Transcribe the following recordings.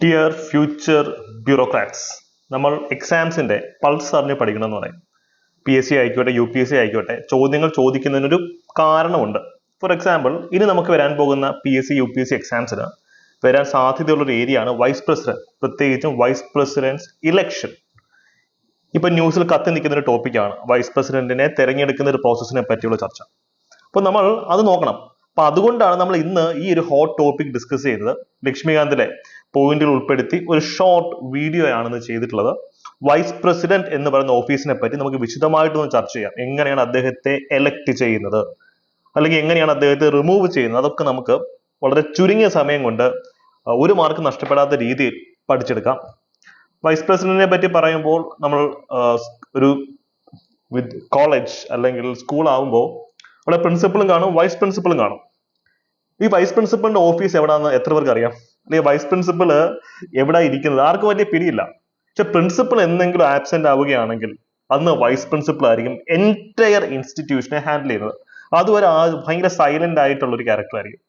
Dear future bureaucrats, നമ്മൾ എക്സാംസിന്റെ pulse അറിഞ്ഞ് പഠിക്കണമെന്ന് പറയും. PSC ആയിക്കോട്ടെ, UPSC ആയിക്കോട്ടെ, ചോദ്യങ്ങൾ ചോദിക്കുന്നതിനൊരു കാരണമുണ്ട്. ഫോർ എക്സാമ്പിൾ, ഇനി നമുക്ക് വരാൻ പോകുന്ന PSC UPSC എക്സാംസിന് വരാൻ സാധ്യതയുള്ള ഒരു ഏരിയ ആണ് വൈസ് പ്രസിഡന്റ്, പ്രത്യേകിച്ചും വൈസ് പ്രസിഡന്റ് ഇലക്ഷൻ. ഇപ്പൊ ന്യൂസിൽ കത്തി നിൽക്കുന്ന ഒരു ടോപ്പിക്കാണ് വൈസ് പ്രസിഡന്റിനെ തെരഞ്ഞെടുക്കുന്ന ഒരു പ്രോസസ്സിനെ പറ്റിയുള്ള ചർച്ച. അപ്പൊ നമ്മൾ അത് നോക്കണം. അപ്പൊ അതുകൊണ്ടാണ് നമ്മൾ ഇന്ന് ഈ ഒരു ഹോട്ട് ടോപ്പിക് ഡിസ്കസ് ചെയ്തത്. ലക്ഷ്മികാന്തിലെ പോയിന്റുകൾ ഉൾപ്പെടുത്തി ഒരു ഷോർട്ട് വീഡിയോ ആണെന്ന് ചെയ്തിട്ടുള്ളത്. വൈസ് പ്രസിഡന്റ് എന്ന് പറയുന്ന ഓഫീസിനെ പറ്റി നമുക്ക് വിശദമായിട്ടൊന്ന് ചർച്ച ചെയ്യാം. എങ്ങനെയാണ് അദ്ദേഹത്തെ എലക്ട് ചെയ്യുന്നത്, അല്ലെങ്കിൽ എങ്ങനെയാണ് അദ്ദേഹത്തെ റിമൂവ് ചെയ്യുന്നത്, അതൊക്കെ നമുക്ക് വളരെ ചുരുങ്ങിയ സമയം കൊണ്ട് ഒരു മാർക്ക് നഷ്ടപ്പെടാത്ത രീതിയിൽ പഠിച്ചെടുക്കാം. വൈസ് പ്രസിഡന്റിനെ പറ്റി പറയുമ്പോൾ നമ്മൾ ഒരു കോളേജ് അല്ലെങ്കിൽ സ്കൂൾ ആകുമ്പോൾ അവിടെ പ്രിൻസിപ്പളും കാണും, വൈസ് പ്രിൻസിപ്പളും കാണും. ഈ വൈസ് പ്രിൻസിപ്പളിന്റെ ഓഫീസ് എവിടെയാണെന്ന് എത്ര പേർക്ക് അറിയാം? അല്ലെങ്കിൽ വൈസ് പ്രിൻസിപ്പൾ എവിടെ ഇരിക്കുന്നത് ആർക്കും വലിയ പിടിയില്ല. പക്ഷെ പ്രിൻസിപ്പൾ എന്തെങ്കിലും ആബ്സെന്റ് ആവുകയാണെങ്കിൽ അന്ന് വൈസ് പ്രിൻസിപ്പൾ ആയിരിക്കും എൻറ്റയർ ഇൻസ്റ്റിറ്റ്യൂഷനെ ഹാൻഡിൽ ചെയ്യുന്നത്. അതുവരെ ഭയങ്കര സൈലന്റ് ആയിട്ടുള്ള ഒരു ക്യാരക്ടർ ആയിരിക്കും,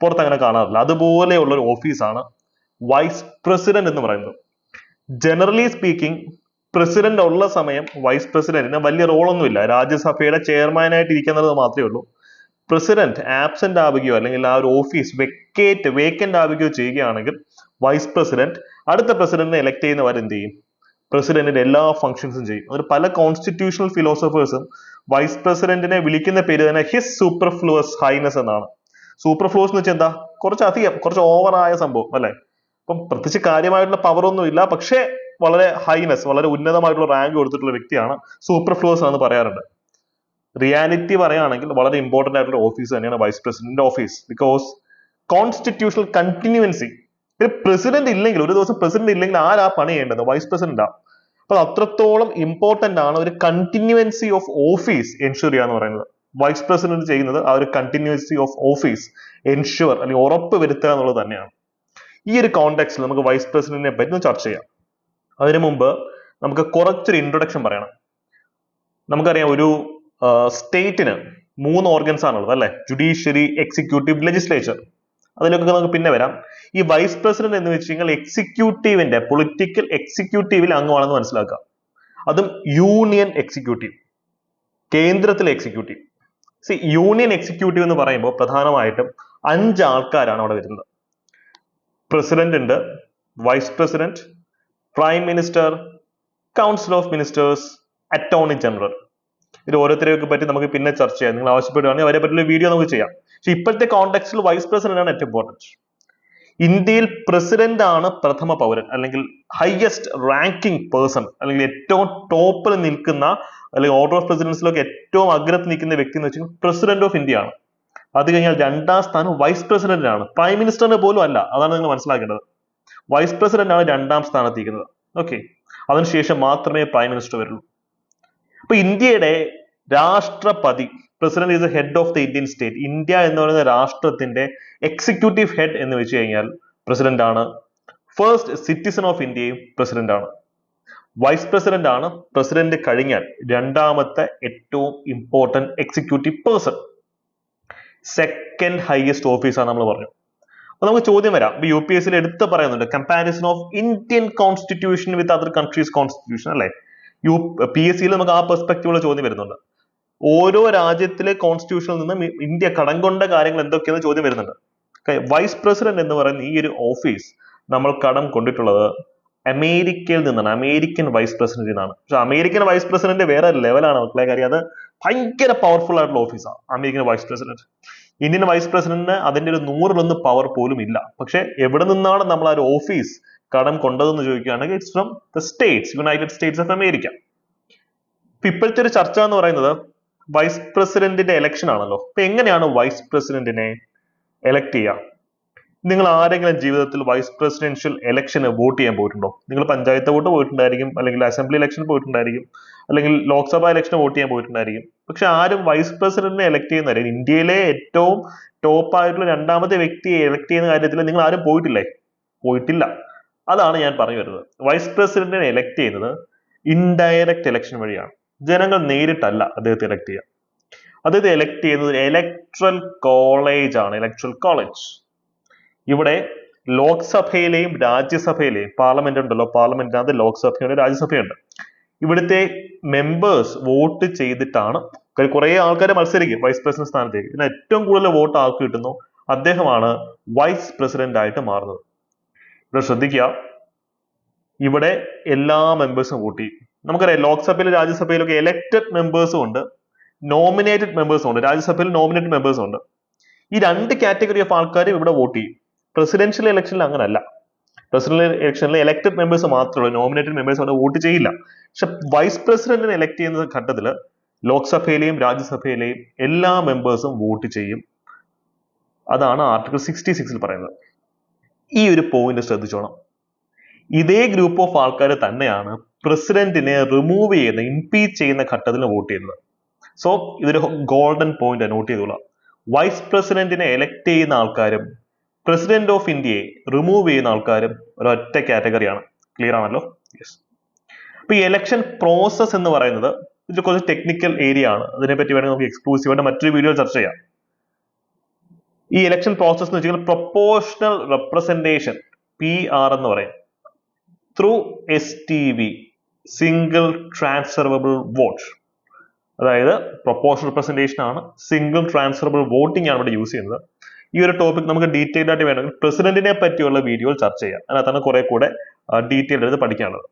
പുറത്ത് അങ്ങനെ കാണാറില്ല. അതുപോലെയുള്ള ഒരു ഓഫീസാണ് വൈസ് പ്രസിഡന്റ് എന്ന് പറയുന്നത്. ജനറലി സ്പീക്കിംഗ്, പ്രസിഡന്റ് ഉള്ള സമയം വൈസ് പ്രസിഡന്റിന് വലിയ റോളൊന്നുമില്ല. രാജ്യസഭയുടെ ചെയർമാനായിട്ട് ഇരിക്കുന്നത് മാത്രമേ ഉള്ളൂ. പ്രസിഡന്റ് ആബ്സെന്റ് ആവുകയോ അല്ലെങ്കിൽ ആ ഒരു ഓഫീസ് വേക്കന്റ് ആവുകയോ ചെയ്യുകയാണെങ്കിൽ വൈസ് പ്രസിഡന്റ് അടുത്ത പ്രസിഡന്റിനെ എലക്ട് ചെയ്യുന്നവർ എന്ത് ചെയ്യും? പ്രസിഡന്റിന്റെ എല്ലാ ഫംഗ്ഷൻസും ചെയ്യും. അതിൽ പല കോൺസ്റ്റിറ്റ്യൂഷണൽ ഫിലോസഫേഴ്സും വൈസ് പ്രസിഡന്റിനെ വിളിക്കുന്ന പേര് തന്നെ ഹിസ് സൂപ്പർഫ്ലുവസ് ഹൈനസ് എന്നാണ്. സൂപ്പർഫ്ലുവസ് എന്ന് വെച്ചാൽ എന്താ? കുറച്ച് ഓവറായ സംഭവം അല്ലെ. അപ്പം പ്രത്യേകിച്ച് കാര്യമായിട്ടുള്ള പവർ ഒന്നും ഇല്ല, പക്ഷേ വളരെ ഹൈനസ്, വളരെ ഉന്നതമായിട്ടുള്ള റാങ്ക് കൊടുത്തിട്ടുള്ള വ്യക്തിയാണ് സൂപ്പർഫ്ലുവസ് എന്ന് പറയാറുണ്ട്. റിയാലിറ്റി പറയുകയാണെങ്കിൽ വളരെ ഇമ്പോർട്ടന്റ് ആയിട്ടുള്ള ഓഫീസ് തന്നെയാണ് vice president office. Because constitutional continuance, president ഇല്ലെങ്കിൽ, ഒരു ദിവസം പ്രസിഡന്റ് ഇല്ലെങ്കിൽ ആരാ പണി ചെയ്യേണ്ടത്? വൈസ് പ്രസിഡന്റ് ആണ്. അപ്പൊ അത്രത്തോളം ഇമ്പോർട്ടന്റ് ആണ് ഒരു കണ്ടിന്യൂവൻസി ഓഫ് ഓഫീസ് എൻഷുർ ചെയ്യാന്ന് പറയുന്നത്. വൈസ് പ്രസിഡന്റ് ചെയ്യുന്നത് ആ ഒരു കണ്ടിന്യൂവൻസി ഓഫ് ഓഫീസ് എൻഷുർ അല്ലെങ്കിൽ ഉറപ്പ് വരുത്തുക എന്നുള്ളത് തന്നെയാണ്. ഈ ഒരു കോണ്ടെക്സ്റ്റിൽ നമുക്ക് വൈസ് പ്രസിഡന്റിനെ പറ്റി ഒന്ന് ചർച്ച ചെയ്യാം. അതിനു മുമ്പ് നമുക്ക് കുറച്ചൊരു ഇൻട്രൊഡക്ഷൻ പറയണം. നമുക്കറിയാം, ഒരു സ്റ്റേറ്റിന് 3 ഓർഗൻസ് ആണുള്ളത് അല്ലെ? Judiciary, executive, legislature. അതിലൊക്കെ നമുക്ക് പിന്നെ വരാം. ഈ വൈസ് പ്രസിഡന്റ് എന്ന് വെച്ച് കഴിഞ്ഞാൽ എക്സിക്യൂട്ടീവിന്റെ, പൊളിറ്റിക്കൽ എക്സിക്യൂട്ടീവിൽ അംഗമാണെന്ന് മനസ്സിലാക്കുക. അതും യൂണിയൻ എക്സിക്യൂട്ടീവ്, കേന്ദ്രത്തിലെ എക്സിക്യൂട്ടീവ്. യൂണിയൻ എക്സിക്യൂട്ടീവ് എന്ന് പറയുമ്പോൾ പ്രധാനമായിട്ടും 5 ആൾക്കാരാണ് അവിടെ വരുന്നത്. പ്രസിഡന്റ് ഉണ്ട്, vice president, prime minister, council of ministers, attorney general. ഇത് ഓരോരുത്തരെയൊക്കെ പറ്റി നമുക്ക് പിന്നെ ചർച്ച ചെയ്യാം. നിങ്ങൾ ആവശ്യപ്പെടുകയാണെങ്കിൽ അവരെ പറ്റിയുള്ള വീഡിയോ നമുക്ക് ചെയ്യാം. പക്ഷെ ഇപ്പോഴത്തെ കോണ്ടെക്സ്റ്റിൽ വൈസ് പ്രസിഡന്റ് ആണ് ഏറ്റവും ഇമ്പോർട്ടൻറ്റ്. ഇന്ത്യയിൽ പ്രസിഡന്റ് ആണ് പ്രഥമ പൗരൻ, അല്ലെങ്കിൽ ഹയസ്റ്റ് റാങ്കിങ് പേഴ്സൺ, അല്ലെങ്കിൽ ഏറ്റവും ടോപ്പിൽ നിൽക്കുന്ന, അല്ലെങ്കിൽ ഓർഡർ ഓഫ് പ്രസിഡൻസിലൊക്കെ ഏറ്റവും അഗ്രത്തിൽ നിൽക്കുന്ന വ്യക്തി എന്ന് വെച്ചാൽ പ്രസിഡന്റ് ഓഫ് ഇന്ത്യ ആണ്. അത് കഴിഞ്ഞാൽ 2ാം സ്ഥാനം വൈസ് പ്രസിഡന്റ് ആണ്. പ്രൈം മിനിസ്റ്ററിന് പോലും അല്ല. അതാണ് നിങ്ങൾ മനസ്സിലാക്കേണ്ടത്. വൈസ് പ്രസിഡന്റ് ആണ് 2ാം സ്ഥാനത്തിരിക്കുന്നത്. ഓക്കെ, അതിനുശേഷം മാത്രമേ പ്രൈം മിനിസ്റ്റർ വരുള്ളൂ. അപ്പൊ ഇന്ത്യയുടെ രാഷ്ട്രപതി, president is the head of the Indian state. India എന്ന് പറയുന്ന രാഷ്ട്രത്തിന്റെ എക്സിക്യൂട്ടീവ് ഹെഡ് എന്ന് വെച്ച് കഴിഞ്ഞാൽ പ്രസിഡന്റ് ആണ്. ഫസ്റ്റ് സിറ്റിസൺ ഓഫ് ഇന്ത്യയും പ്രസിഡന്റ് ആണ്. വൈസ് പ്രസിഡന്റ് ആണ് പ്രസിഡന്റ് കഴിഞ്ഞാൽ 2ാമത്തെ ഏറ്റവും important executive person. Second highest ഓഫീസാണ് നമ്മൾ പറഞ്ഞു. അപ്പൊ നമുക്ക് ചോദ്യം വരാം. UPSC എടുത്ത് പറയുന്നുണ്ട് comparison of Indian constitution with other countries constitution അല്ലെ? PSC നമുക്ക് ആ പെർസ്പെക്റ്റീവുള്ള ചോദ്യം വരുന്നുണ്ട്. ഓരോ രാജ്യത്തിലെ കോൺസ്റ്റിറ്റ്യൂഷനിൽ നിന്നും ഇന്ത്യ കടം കൊണ്ട കാര്യങ്ങൾ എന്തൊക്കെയെന്ന് ചോദ്യം വരുന്നുണ്ട്. വൈസ് പ്രസിഡന്റ് എന്ന് പറയുന്ന ഈ ഒരു ഓഫീസ് നമ്മൾ കടം കൊണ്ടിട്ടുള്ളത് അമേരിക്കയിൽ നിന്നാണ്. അമേരിക്കൻ വൈസ് പ്രസിഡന്റിൽ നിന്നാണ്. പക്ഷെ അമേരിക്കൻ വൈസ് പ്രസിഡന്റ് വേറെ ലെവലാണ് മക്കളെ. കാര്യം അത് ഭയങ്കര പവർഫുൾ ആയിട്ടുള്ള ഓഫീസാണ് American vice president. Indian vice പ്രസിഡന്റിന് അതിന്റെ ഒരു 100-ലൊന്ന് പവർ പോലും ഇല്ല. പക്ഷെ എവിടെ നിന്നാണ് നമ്മൾ ആ ഒരു ഓഫീസ് കടം കൊണ്ടതെന്ന് ചോദിക്കുകയാണെങ്കിൽ it's from the States, United States of America. ഇപ്പോഴത്തെ ഒരു ചർച്ച എന്ന് പറയുന്നത് വൈസ് പ്രസിഡന്റിന്റെ എലക്ഷൻ ആണല്ലോ. അപ്പൊ എങ്ങനെയാണ് വൈസ് പ്രസിഡന്റിനെ എലക്ട് ചെയ്യുക? നിങ്ങൾ ആരെങ്കിലും ജീവിതത്തിൽ വൈസ് പ്രസിഡൻഷ്യൽ ഇലക്ഷന് വോട്ട് ചെയ്യാൻ പോയിട്ടുണ്ടോ? നിങ്ങൾ പഞ്ചായത്ത് വോട്ട് പോയിട്ടുണ്ടായിരിക്കും, അല്ലെങ്കിൽ അസംബ്ലി ഇലക്ഷൻ പോയിട്ടുണ്ടായിരിക്കും, അല്ലെങ്കിൽ ലോക്സഭ ഇലക്ഷന് വോട്ട് ചെയ്യാൻ പോയിട്ടുണ്ടായിരിക്കും. പക്ഷെ ആരും വൈസ് പ്രസിഡന്റിനെ എലക്ട് ചെയ്യുന്നവരെ, ഇന്ത്യയിലെ ഏറ്റവും ടോപ്പ് ആയിട്ടുള്ള 2ാമത്തെ വ്യക്തിയെ എലക്ട് ചെയ്യുന്ന കാര്യത്തിൽ നിങ്ങൾ ആരും പോയിട്ടില്ലേ? പോയിട്ടില്ല. അതാണ് ഞാൻ പറഞ്ഞു വരുന്നത്. വൈസ് പ്രസിഡന്റിനെ എലക്ട് ചെയ്യുന്നത് ഇൻഡയറക്റ്റ് ഇലക്ഷൻ വഴിയാണ്. ജനങ്ങൾ നേരിട്ടല്ല അദ്ദേഹത്തെ എലക്ട് ചെയ്യുക. അദ്ദേഹത്തെ എലക്ട് ചെയ്യുന്നത് ഇലക്ട്രൽ കോളേജ് ആണ്. Electoral college. ഇവിടെ ലോക്സഭയിലെയും രാജ്യസഭയിലെയും പാർലമെന്റ് ഉണ്ടല്ലോ, പാർലമെന്റിനകത്ത് ലോക്സഭയുണ്ട്, രാജ്യസഭയുണ്ട്. ഇവിടുത്തെ മെമ്പേഴ്സ് വോട്ട് ചെയ്തിട്ടാണ്, കുറെ ആൾക്കാർ മത്സരിക്കും വൈസ് പ്രസിഡന്റ് സ്ഥാനത്തേക്ക്. ഇതിന് ഏറ്റവും കൂടുതൽ വോട്ട് ആർക്ക് കിട്ടുന്നു അദ്ദേഹമാണ് വൈസ് പ്രസിഡന്റ് ആയിട്ട് മാറുന്നത്. ഇവിടെ ശ്രദ്ധിക്കുക, ഇവിടെ എല്ലാ മെമ്പേഴ്സും വോട്ട് ചെയ്യും. നമുക്കറിയാം ലോക്സഭയിലും രാജ്യസഭയിലൊക്കെ എലക്റ്റഡ് മെമ്പേഴ്സും ഉണ്ട്, നോമിനേറ്റഡ് മെമ്പേഴ്സും ഉണ്ട്. രാജ്യസഭയിൽ നോമിനേറ്റഡ് മെമ്പേഴ്സും ഉണ്ട്. ഈ രണ്ട് കാറ്റഗറി ഓഫ് ആൾക്കാരും ഇവിടെ വോട്ട് ചെയ്യും. പ്രസിഡൻഷ്യൽ ഇലക്ഷനിൽ അങ്ങനല്ല. പ്രസിഡന്റ് ഇലക്ഷനിൽ എലക്റ്റഡ് മെമ്പേഴ്സ് മാത്രമേ ഉള്ളൂ, നോമിനേറ്റഡ് മെമ്പേഴ്സ് അവിടെ വോട്ട് ചെയ്യില്ല. പക്ഷെ വൈസ് പ്രസിഡന്റിനെ എലക്ട് ചെയ്യുന്ന ഘട്ടത്തിൽ ലോക്സഭയിലെയും രാജ്യസഭയിലെയും എല്ലാ മെമ്പേഴ്സും വോട്ട് ചെയ്യും. അതാണ് ആർട്ടിക്കിൾ 66 പറയുന്നത്. ഈ ഒരു പോയിന്റ് ശ്രദ്ധിച്ചോണം. ഇതേ ഗ്രൂപ്പ് ഓഫ് ആൾക്കാർ തന്നെയാണ് പ്രസിഡന്റിനെ റിമൂവ് ചെയ്യുന്ന, ഇംപീച്ച് ചെയ്യുന്ന ഘട്ടത്തിൽ വോട്ട് ചെയ്യുന്നത്. സോ ഇതൊരു ഗോൾഡൻ പോയിന്റ് നോട്ട് ചെയ്തോളാം. വൈസ് പ്രസിഡന്റിനെ എലക്ട് ചെയ്യുന്ന ആൾക്കാരും പ്രസിഡന്റ് ഓഫ് ഇന്ത്യയെ റിമൂവ് ചെയ്യുന്ന ആൾക്കാരും ഒരൊറ്റ കാറ്റഗറിയാണ്. ക്ലിയർ ആണല്ലോ? യെസ്. അപ്പൊ ഈ എലക്ഷൻ പ്രോസസ് എന്ന് പറയുന്നത് ഇത് കുറച്ച് ടെക്നിക്കൽ ഏരിയ ആണ്. അതിനെപ്പറ്റി വേണമെങ്കിൽ നമുക്ക് എക്സ്ക്ലൂസീവായിട്ട് മറ്റൊരു വീഡിയോ ചർച്ച ചെയ്യാം. ഈ ഇലക്ഷൻ പ്രോസസ് എന്ന് വെച്ചാൽ പ്രൊപ്പോർഷണൽ റെപ്രസെന്റേഷൻ, PR എന്ന് പറയും, through STV, single transferable vote. അതായത് പ്രൊപ്പോർഷണൽ റെപ്രസെന്റേഷൻ ആണ്, സിംഗിൾ ട്രാൻസ്ഫറബിൾ വോട്ടിംഗ് ആണ് ഇവിടെ യൂസ് ചെയ്യുന്നത്. ഈ ഒരു ടോപ്പിക് നമുക്ക് ഡീറ്റെയിൽ ആയിട്ട് വേണമെങ്കിൽ പ്രസിഡന്റിനെ പറ്റിയുള്ള വീഡിയോ ചർച്ച ചെയ്യാം. അതിനകത്താണ് കുറെ കൂടെ ഡീറ്റെയിൽ എടുത്ത് പഠിക്കാനുള്ളത്.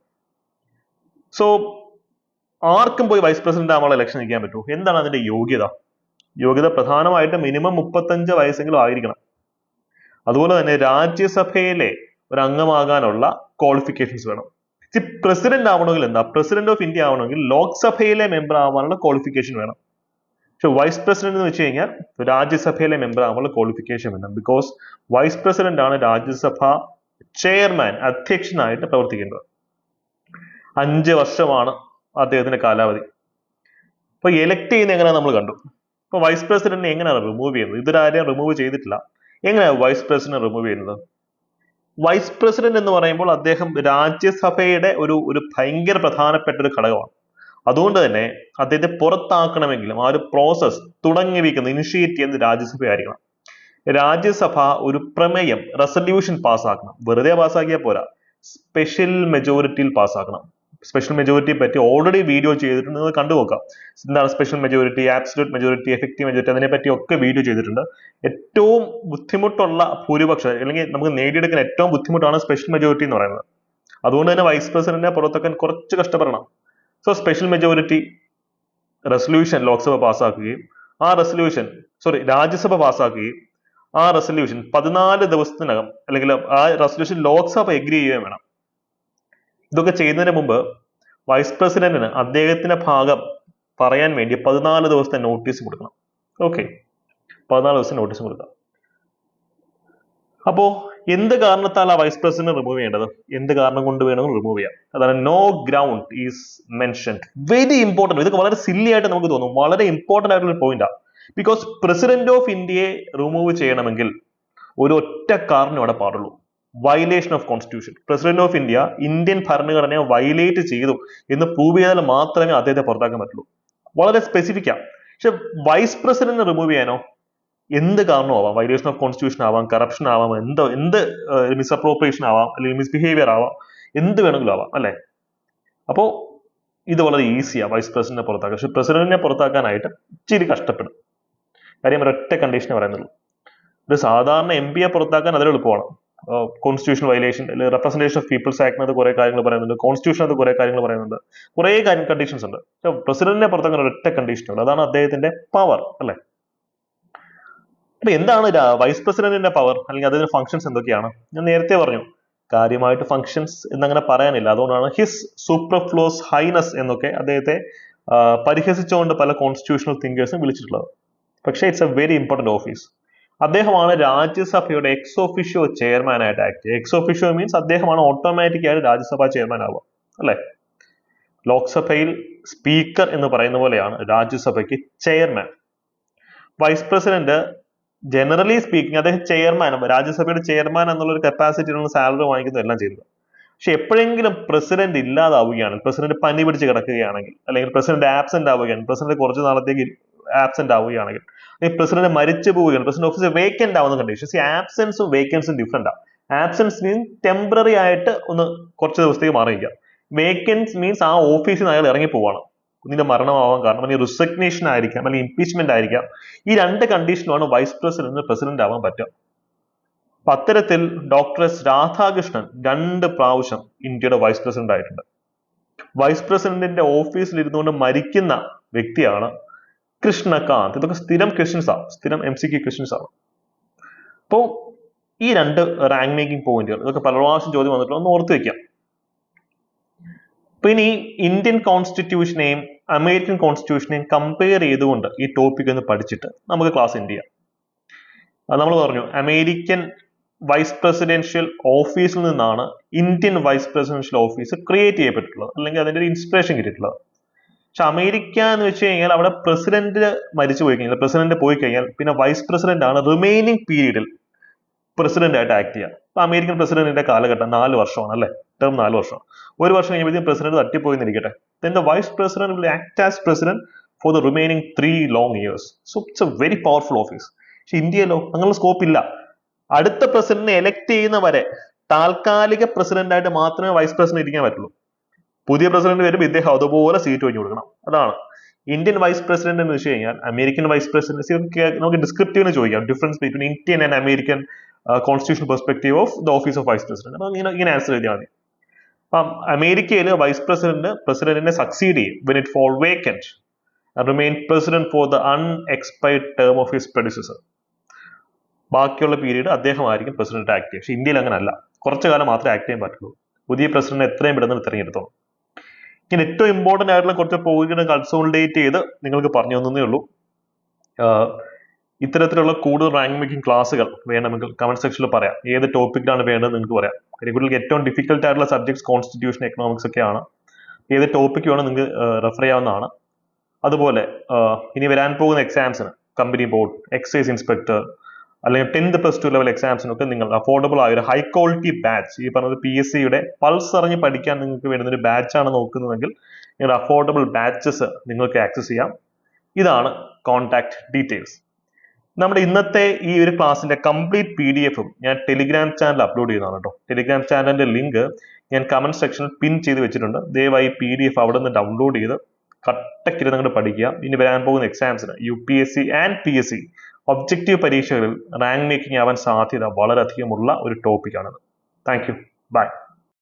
സോ ആർക്കും പോയി വൈസ് പ്രസിഡന്റ് ആവാനുള്ള ഇലക്ഷൻ നിൽക്കാൻ പറ്റൂ. എന്താണ് അതിന്റെ യോഗ്യത? യോഗ്യത പ്രധാനമായിട്ടും മിനിമം 35 വയസ്സെങ്കിലും ആയിരിക്കണം. അതുപോലെ തന്നെ രാജ്യസഭയിലെ ഒരു അംഗമാകാനുള്ള ക്വാളിഫിക്കേഷൻസ് വേണം. പ്രസിഡന്റ് ആവണമെങ്കിൽ എന്താ, പ്രസിഡന്റ് ഓഫ് ഇന്ത്യ ആവണമെങ്കിൽ ലോക്സഭയിലെ മെമ്പർ ആവാനുള്ള ക്വാളിഫിക്കേഷൻ വേണം. പക്ഷെ വൈസ് പ്രസിഡന്റ് എന്ന് വെച്ച് കഴിഞ്ഞാൽ രാജ്യസഭയിലെ മെമ്പർ ആവാനുള്ള ക്വാളിഫിക്കേഷൻ വേണം. ബിക്കോസ് വൈസ് പ്രസിഡന്റ് ആണ് രാജ്യസഭ ചെയർമാൻ, അധ്യക്ഷനായിട്ട് പ്രവർത്തിക്കേണ്ടത്. 5 വർഷമാണ് അദ്ദേഹത്തിന്റെ കാലാവധി. അപ്പൊ എലക്ട് ചെയ്യുന്ന എങ്ങനെയാണ് നമ്മൾ കണ്ടു. അപ്പൊ വൈസ് പ്രസിഡന്റിനെ എങ്ങനെയാണ് റിമൂവ് ചെയ്യുന്നത്? ഇതൊരാരെയും റിമൂവ് ചെയ്തിട്ടില്ല. എങ്ങനെയാണ് വൈസ് പ്രസിഡന്റ് റിമൂവ് ചെയ്യുന്നത്? വൈസ് പ്രസിഡന്റ് എന്ന് പറയുമ്പോൾ അദ്ദേഹം രാജ്യസഭയുടെ ഒരു ഭയങ്കര പ്രധാനപ്പെട്ട ഒരു ഘടകമാണ്. അതുകൊണ്ട് തന്നെ അദ്ദേഹത്തെ പുറത്താക്കണമെങ്കിലും ആ ഒരു പ്രോസസ് തുടങ്ങി വയ്ക്കുന്നത്, ഇനിഷ്യേറ്റ് ചെയ്യുന്നത് രാജ്യസഭയായിരിക്കണം. രാജ്യസഭ ഒരു പ്രമേയം, റെസൊല്യൂഷൻ പാസ്സാക്കണം. വെറുതെ പാസ്സാക്കിയാൽ പോരാ, സ്പെഷ്യൽ മെജോറിറ്റിയിൽ പാസ്സാക്കണം. സ്പെഷ്യൽ മെജോറിറ്റിയെ പറ്റി ഓൾറെഡി വീഡിയോ ചെയ്തിട്ടുണ്ട്, നിങ്ങൾ കണ്ടുനോക്കാം. എന്താണ് special majority, absolute majority, effective majority, അതിനെ പറ്റി ഒക്കെ വീഡിയോ ചെയ്തിട്ടുണ്ട്. ഏറ്റവും ബുദ്ധിമുട്ടുള്ള ഭൂരിപക്ഷം, അല്ലെങ്കിൽ നമുക്ക് നേടിയെടുക്കാൻ ഏറ്റവും ബുദ്ധിമുട്ടാണ് സ്പെഷ്യൽ മെജോറിറ്റി എന്ന് പറയുന്നത്. അതുകൊണ്ട് തന്നെ വൈസ് പ്രസിഡന്റിനെ പുറത്താക്കാൻ കുറച്ച് കഷ്ടപ്പെടണം. So special majority resolution Lok Sabha പാസ്സാക്കുകയും രാജ്യസഭ പാസ്സാക്കുകയും ആ റെസൊല്യൂഷൻ 14 ദിവസത്തിനകം, അല്ലെങ്കിൽ ആ റെസൊല്യൂഷൻ ലോക്സഭ എഗ്രി ചെയ്യുകയും വേണം. ഇതൊക്കെ ചെയ്യുന്നതിന് മുമ്പ് വൈസ് പ്രസിഡന്റിന് അദ്ദേഹത്തിന്റെ ഭാഗം പറയാൻ വേണ്ടി 14 ദിവസത്തെ നോട്ടീസ് കൊടുക്കണം. ഓക്കെ, 14 ദിവസം നോട്ടീസ് കൊടുക്കാം. അപ്പോ എന്ത് കാരണത്താൽ ആ വൈസ് പ്രസിഡന്റ് റിമൂവ് ചെയ്യേണ്ടത്, എന്ത് കാരണം കൊണ്ട് വേണമെങ്കിൽ റിമൂവ് ചെയ്യാം. അതാണ് no ground is mentioned. Very important. ഇതൊക്കെ വളരെ സില്ലി ആയിട്ട് നമുക്ക് തോന്നും, വളരെ ഇമ്പോർട്ടന്റ് ആയിട്ടുള്ള ഒരു പോയിന്റാണ്. ബിക്കോസ് പ്രസിഡന്റ് ഓഫ് ഇന്ത്യയെ റിമൂവ് ചെയ്യണമെങ്കിൽ ഒരു ഒറ്റ കാരണം അവിടെ പാടുള്ളൂ, violation of constitution. President of India Indian ഭരണഘടനയെ വയലേറ്റ് ചെയ്തു എന്ന് പ്രൂവ് ചെയ്താൽ മാത്രമേ അദ്ദേഹത്തെ പുറത്താക്കാൻ പറ്റുള്ളൂ. വളരെ സ്പെസിഫിക് ആണ്. പക്ഷെ വൈസ് പ്രസിഡന്റ് റിമൂവ് ചെയ്യാനോ എന്ത് കാരണവും ആവാം. വയലേഷൻ ഓഫ് കോൺസ്റ്റിറ്റ്യൂഷൻ ആവാം, കറപ്ഷൻ ആവാം, എന്ത് മിസ്അപ്രോപ്രിയേഷൻ ആവാം, അല്ലെങ്കിൽ മിസ്ബിഹേവിയർ ആവാം, എന്ത് വേണമെങ്കിലും ആവാം, അല്ലെ? അപ്പോ ഇത് വളരെ ഈസിയാണ് വൈസ് പ്രസിഡന്റിനെ പുറത്താക്കാൻ. പക്ഷെ പ്രസിഡന്റിനെ പുറത്താക്കാനായിട്ട് ഇച്ചിരി കഷ്ടപ്പെടും. കാര്യം ഒരൊറ്റ കണ്ടീഷനെ പറയുന്നുള്ളൂ. ഒരു സാധാരണ MP യെ പുറത്താക്കാൻ അതിൽ എളുപ്പമാണ്. Constitution violation, representation of people's ആക്ടിനകത്ത് കുറെ കാര്യങ്ങൾ പറയുന്നുണ്ട്, കോൺസ്റ്റിറ്റ്യൂഷനകത്ത് കുറെ കാര്യങ്ങൾ പറയുന്നുണ്ട്, കുറെ കണ്ടീഷൻസ് ഉണ്ട്. പക്ഷെ പ്രസിഡന്റിനെ പുറത്താക്കാൻ ഒരൊറ്റ കണ്ടീഷനുള്ളൂ, അതാണ് അദ്ദേഹത്തിന്റെ പവർ, അല്ലെ? അപ്പൊ എന്താണ് വൈസ് പ്രസിഡന്റിന്റെ പവർ, അല്ലെങ്കിൽ അതിന്റെ ഫംഗ്ഷൻസ് എന്തൊക്കെയാണ്? ഞാൻ നേരത്തെ പറഞ്ഞു, കാര്യമായിട്ട് ഫംഗ്ഷൻസ് എന്നങ്ങനെ പറയാനില്ല. അതുകൊണ്ടാണ് ഹിസ് സൂപ്പർഫ്ലോസ് ഹൈനസ് എന്നൊക്കെ അദ്ദേഹത്തെ പരിഹസിച്ചുകൊണ്ട് പല കോൺസ്റ്റിറ്റ്യൂഷണൽ തിങ്കേഴ്സും വിളിച്ചിട്ടുള്ളത്. പക്ഷേ it's A very important office. അദ്ദേഹമാണ് രാജ്യസഭയുടെ എക്സ് ഒഫീഷ്യോ ചെയർമാൻ ആയിട്ട് ആക്ട് ചെയ്യുക. എക്സ് ഒഫീഷ്യോ മീൻസ് അദ്ദേഹമാണ് ഓട്ടോമാറ്റിക് ആയിട്ട് രാജ്യസഭ ചെയർമാൻ ആവുക, അല്ലെ? ലോക്സഭയിൽ സ്പീക്കർ എന്ന് പറയുന്ന പോലെയാണ് രാജ്യസഭയ്ക്ക് chairman. Vice president generally speaking അദ്ദേഹം ചെയർമാൻ, രാജ്യസഭയുടെ ചെയർമാൻ എന്നുള്ള ഒരു കപ്പാസിറ്റിയിലുള്ള സാലറി വാങ്ങിക്കുന്നത് എല്ലാം ചെയ്യുന്നത്. പക്ഷെ എപ്പോഴെങ്കിലും പ്രസിഡന്റ് ഇല്ലാതാവുകയാണ്, പ്രസിഡന്റ് പനി പിടിച്ച് കിടക്കുകയാണെങ്കിൽ, അല്ലെങ്കിൽ പ്രസിഡന്റ് ആബ്സെന്റ് ആവുകയാണ്, പ്രസിഡന്റ് കുറച്ച് നാളത്തേക്ക് ആബ്സെന്റ് ആവുകയാണെങ്കിൽ, അല്ലെങ്കിൽ പ്രസിഡന്റ് മരിച്ചു പോവുകയാണ്, പ്രസിഡന്റ് ഓഫീസ് വേക്കന്റ് ആവുന്ന കണ്ടീഷൻസ്. ഈ ആബ്സെൻസും വേക്കൻസും ഡിഫറെന്റ് ആണ്. ആബ്സെൻസ് മീൻസ് ടെമ്പററി ആയിട്ട് ഒന്ന് കുറച്ച് ദിവസത്തേക്ക് മാറിയിരിക്കാം. വേക്കൻസ് മീൻസ് ആ ഓഫീസിൽ നിന്ന് അയാൾ ഇറങ്ങി പോവാണ്. ഇതിന്റെ മരണമാവാൻ കാരണം അല്ലെങ്കിൽ റിസഗ്നേഷൻ ആയിരിക്കാം അല്ലെങ്കിൽ ഇംപീച്ച്മെന്റ് ആയിരിക്കാം. ഈ രണ്ട് കണ്ടീഷനുമാണ് വൈസ് പ്രസിഡന്റിന് പ്രസിഡന്റ് ആവാൻ പറ്റുക. അപ്പൊ അത്തരത്തിൽ ഡോക്ടർ എസ് രാധാകൃഷ്ണൻ 2 പ്രാവശ്യം ഇന്ത്യയുടെ വൈസ് പ്രസിഡന്റ് ആയിട്ടുണ്ട്. വൈസ് പ്രസിഡന്റിന്റെ ഓഫീസിൽ ഇരുന്നുകൊണ്ട് മരിക്കുന്ന വ്യക്തിയാണ് കൃഷ്ണകാന്ത്. ഇതൊക്കെ സ്ഥിരം ക്വസ്റ്റ്യൻസ് ആണ്, സ്ഥിരം MCQ ക്വസ്റ്റ്യൻസ് ആണ്. അപ്പോൾ ഈ 2 റാങ്ക് മേക്കിംഗ് പോയിന്റുകൾ ഇതൊക്കെ പല പ്രാവശ്യം ചോദ്യം വന്നിട്ടുള്ള ഒന്ന് ഓർത്ത് വെക്കാം. അപ്പൊ ഇനി ഇന്ത്യൻ കോൺസ്റ്റിറ്റ്യൂഷനെയും അമേരിക്കൻ കോൺസ്റ്റിറ്റ്യൂഷനെയും കമ്പയർ ചെയ്തുകൊണ്ട് ഈ ടോപ്പിക് ഒന്ന് പഠിച്ചിട്ട് നമുക്ക് ക്ലാസ് എൻഡ് ചെയ്യാം. നമ്മൾ പറഞ്ഞു അമേരിക്കൻ വൈസ് പ്രസിഡൻഷ്യൽ ഓഫീസിൽ നിന്നാണ് Indian vice presidential office create ചെയ്യപ്പെട്ടിട്ടുള്ളത്, അല്ലെങ്കിൽ അതിന്റെ ഒരു ഇൻസ്പിറേഷൻ കിട്ടിയിട്ടുള്ളത്. പക്ഷെ അമേരിക്ക എന്ന് വെച്ച് കഴിഞ്ഞാൽ അവിടെ പ്രസിഡന്റ് മരിച്ചു പോയി കഴിഞ്ഞാൽ, പ്രസിഡന്റ് പോയി കഴിഞ്ഞാൽ പിന്നെ വൈസ് പ്രസിഡന്റ് ആണ് റിമൈനിങ് പീരീഡിൽ പ്രസിഡന്റ് ആയിട്ട് ആക്ട് ചെയ്യുക. അപ്പൊ അമേരിക്കൻ പ്രസിഡന്റിന്റെ കാലഘട്ടം 4 വർഷമാണ് അല്ലെ, ടേം 4 വർഷം. ഒരു വർഷം കഴിയുമ്പോഴത്തേക്കും president തട്ടിപ്പോയിന്നിരിക്കട്ടെ, then the vice president will act as president for the remaining 3 long years. So it's a very powerful office. പക്ഷെ ഇന്ത്യയിലോ അങ്ങനെയുള്ള സ്കോപ്പ് ഇല്ല. അടുത്ത പ്രസിഡന്റിനെ എലക്ട് ചെയ്യുന്നവരെ താൽക്കാലിക പ്രസിഡന്റ് ആയിട്ട് മാത്രമേ വൈസ് പ്രസിഡന്റ് ഇരിക്കാൻ പറ്റുള്ളൂ. പുതിയ പ്രസിഡന്റ് വരുമ്പോൾ ഇദ്ദേഹം അതുപോലെ സീറ്റ് വെച്ച് കൊടുക്കണം. അതാണ് ഇന്ത്യൻ വൈസ് പ്രസിഡന്റ് എന്ന് വെച്ച് കഴിഞ്ഞാൽ. അമേരിക്കൻ വൈസ് പ്രസിഡന്റ് നമുക്ക് ഡിസ്ക്രിപ്റ്റീവിന് ചോദിക്കാം, difference between Indian and American constitutional perspective of the office of vice president. അപ്പൊ ഇങ്ങനെ ആൻസർ ചെയ്താൽ മതി. അപ്പം അമേരിക്കയിൽ വൈസ് പ്രസിഡന്റിനെ സക്സീഡ് ചെയ്യും when it fall vacant and remain president for the unexpired term of his predecessor. ബാക്കിയുള്ള പീരീഡ് അദ്ദേഹമായിരിക്കും പ്രസിഡന്റ് ആക്ട് ചെയ്യുക. പക്ഷെ ഇന്ത്യയിൽ അങ്ങനെ അല്ല, കുറച്ചു കാലം മാത്രമേ ആക്ട് ചെയ്യാൻ പറ്റുള്ളൂ. പുതിയ പ്രസിഡന്റ് എത്രയും പെട്ടെന്ന് തിരഞ്ഞെടുത്തോളൂ. ഇങ്ങനെ ഏറ്റവും ഇമ്പോർട്ടന്റ് ആയിട്ടുള്ള കുറച്ച് പോയിന്റുകൾ കൺസോളിഡേറ്റ് ചെയ്ത് നിങ്ങൾക്ക് പറഞ്ഞു തന്നേ ഉള്ളൂ. ഇത്തരത്തിലുള്ള കൂടുതൽ റാങ്ക് മേക്കിംഗ് ക്ലാസ്സുകൾ വേണമെങ്കിൽ കമന്റ് സെക്ഷനിൽ പറയാം. ഏത് ടോപ്പിക്കിലാണ് വേണ്ടത് നിങ്ങൾക്ക് പറയാം. കുട്ടികൾക്ക് ഏറ്റവും ഡിഫിക്കൽട്ട് ആയിട്ടുള്ള സബ്ജക്ട്സ് കോൺസ്റ്റിറ്റ്യൂഷൻ, എക്കണോമിക്സ് ഒക്കെയാണ്. ഏത് ടോപ്പിക്ക് വേണം നിങ്ങൾക്ക് റെഫർ ചെയ്യാവുന്നതാണ്. അതുപോലെ ഇനി വരാൻ പോകുന്ന എക്സാംസിന് കമ്പനി ബോർഡ്, എക്സൈസ് ഇൻസ്പെക്ടർ അല്ലെങ്കിൽ 10th +2 ലെവൽ എക്സാംസിനൊക്കെ നിങ്ങൾ അഫോർഡബിൾ ആയ ഒരു ഹൈ ക്വാളിറ്റി ബാച്ച്, ഈ പറഞ്ഞത് PSCയുടെ പൾസ് അറിഞ്ഞ് പഠിക്കാൻ നിങ്ങൾക്ക് വേണ്ടുന്ന ഒരു ബാച്ചാണ് നോക്കുന്നതെങ്കിൽ നിങ്ങളുടെ അഫോർഡബിൾ ബാച്ചസ് നിങ്ങൾക്ക് ആക്സസ് ചെയ്യാം. ഇതാണ് കോൺടാക്ട് ഡീറ്റെയിൽസ്. നമ്മുടെ ഇന്നത്തെ ഈ ഒരു ക്ലാസ്സിന്റെ കംപ്ലീറ്റ് PDF ഞാൻ ടെലിഗ്രാം ചാനൽ അപ്ലോഡ് ചെയ്യുന്നതാണ് കേട്ടോ. ടെലിഗ്രാം ചാനലിന്റെ ലിങ്ക് ഞാൻ കമന്റ് സെക്ഷനിൽ പിൻ ചെയ്ത് വെച്ചിട്ടുണ്ട്. ദയവായി PDF അവിടെ നിന്ന് ഡൗൺലോഡ് ചെയ്ത് കട്ടക്കിരുന്ന് അങ്ങോട്ട് പഠിക്കുക. ഇനി വരാൻ പോകുന്ന എക്സാംസിന് UPSC ആൻഡ് PSC ഒബ്ജക്റ്റീവ് പരീക്ഷകളിൽ റാങ്ക് മേക്കിംഗ് ആവാൻ സാധ്യത വളരെയധികമുള്ള ഒരു ടോപ്പിക്കാണത്. Thank you, by.